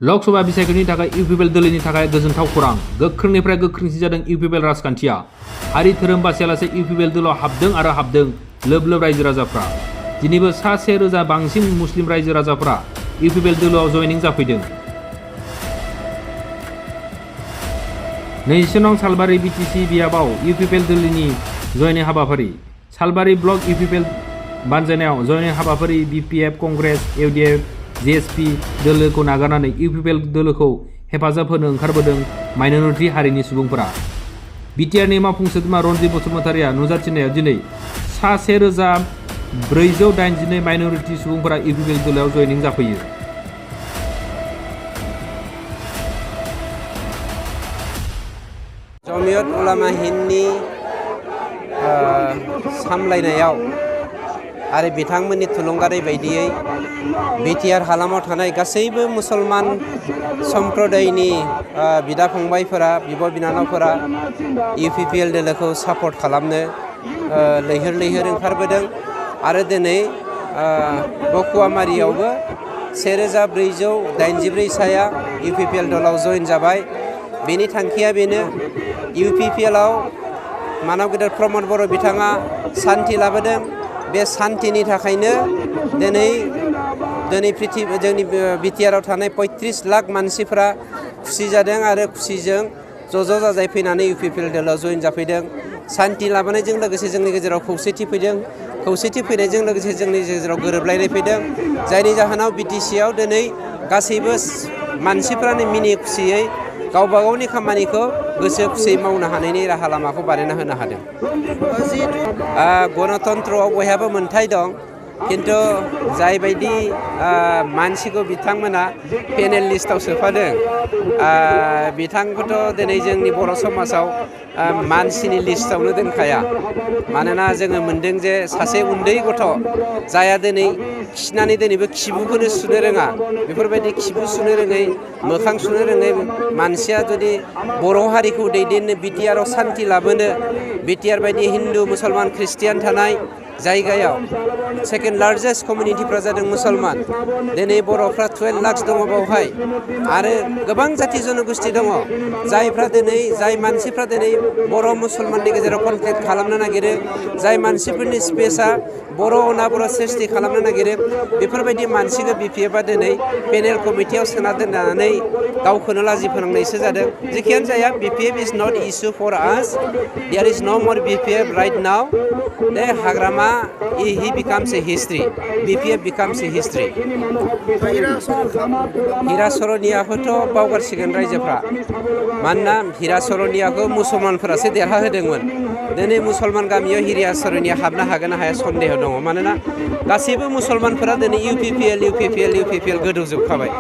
लकसभा बिसायख'थिनि थाखाय इउपिपिएल दोलोनि थाखाय गोजोनथाव खौरां। गोख्रोंनिफ्राय गोख्रोंसिन जादों इउपिपिएल राजखान्थिया। हारि धोरोम बासियालासे इउपिपिएल दोलोआव हाबदों लोब लोब रायजो राजाफ्रा। दिनैबो 1,000 बांसिन मुस्लिम रायजो राजाफ्रा इउपिपिएल दोलोआव जयनिं जाफैदों। 2 नं सालबारि बिटिसि बियाबाव इउपिपिएल दोलोनि जयनिं हाबाफारि। सालबारि ब्लक इउपिपिएल बानजायनायाव जयनिं हाबाफारि बिपिएफ, कंग्रेस, इउडिएफ, जेएसपि दोलोखौ नागारनानै इउपिपिएल दोलोखौ हेफाजाब होनो ओंखारबोदों माइनरिटि हारिनि सुबुंफोरा। बिटिआरनि मावफुं सोद्रोमा रनजित बसुमतारिया नुजाथिनायाव दिनै 1,482 माइनरिटि सुबुंफोरा इउपिपिएल दोलोआव जयनिं जाफैयो। जमियत उलामा हिन्दनि सामलायनायाव आरो बिथांमोननि थुलुंगानाय बायदियै बिटिआर हालामाव थानाय गासैबो मुसलमान सम्प्रदायनि बिदा फंबायफोरा, बिब' बिनानावफोरा इउपिपिएल दोलोखौ सापर्ट खालामनो लैहोर लैहोर ओंखारबोदों आरो दिनै बकुवामारियावबो 1,484 साया इउपिपिएल दलाव जइन जाबाय। बेनि थांखिया बेनो, इउपिपिएलआव मानव गेदेर प्रमद बर' बिथाङा सान्थि लाबोदों। बे सान्थिनि थाखायनो दिनै जोंनि बिटिआरआव थानाय 35 लाख मानसिफ्रा खुसि जादों आरो खुसिजों ज' जाजाय फैनानै इउपिपिएल दोलोआव जइन जाफैदों। सान्थि लाबोनायजों लोगोसे जोंनि गेजेराव खौसेथि फैदों। खौसेथि फैनायजों लोगोसे जोंनि गेजेराव गोरोबलायनाय फैदों, जायनि जाहोनाव बिटिसिआव दिनै गासैबो मानसिफ्रानो मिनि खुसियै गावबा गावनि खामानिखौ गोसो खुसियै मावनो हानायनि राहा लामाखौ बानायना होनो हादों। गणतन्त्रआव बयहाबो मोनथाय दं, खिन्थु जायबायदि मानसिखौ बिथांमोना पेनेल लिस्टआव सोफादों, बिथांखौथ' दिनै जोंनि बर' समाजाव मानसिनि लिस्टआवनो दोनखाया। मानोना जोङो मोन्दों जे सासे उन्दै गथ' जाया दिनै खिनानै दिनैबो खिबुखौनो सुनो रोङा, बेफोरबायदि खिबु सुनो रोङै, मोखां सुनो रोङै मानसिया जुदि बर' हारिखौ दैदेननो, बिटिआरआव सान्थि लाबोनो, बिटिआर बायदि हिन्दु, मुसलमान, ख्रिस्टियान थानाय जायगायाव सेकेन्ड लार्जेस्ट कमिउनिटिफ्रा जादों मुसलमान। दिनै बर'फ्रा 12 लाख दङ बावहाय, आरो गोबां जाथि जनगोष्ठी दङ जाय मानसिफ्रा दिनै बर' मुसलमाननि गेजेराव कनफ्लिक्ट खालामनो नागिरो, जाय मानसिफोरनि स्पेसआ बर' अना बर' सृष्टि खालामनो नागिरो, बेफोरबायदि मानसिखौ बिपिएफआ दिनै पेनेल कमिटियाव सोना दोननानै गावखौनो लाजि फोनांनायसो जादों। जेखियानो जाया, BPF is not issue for us. There is no more BPF right now. The Hagrama he becomes a history. BPF becomes a history. हिरा सरनियाखौथ' बावगारसिगोन रायजोफ्रा, मानोना हिरा सरनियाखौ मुसलमानफोरासो देरहा होदोंमोन। दिनै मुसलमान गामियाव हिरा सरनिया हाबनो हागोन ना हाया सन्देह दङ, मानोना गासैबो मुसलमानफोरा दिनै इउपिपिएल गोदौजोबखाबाय।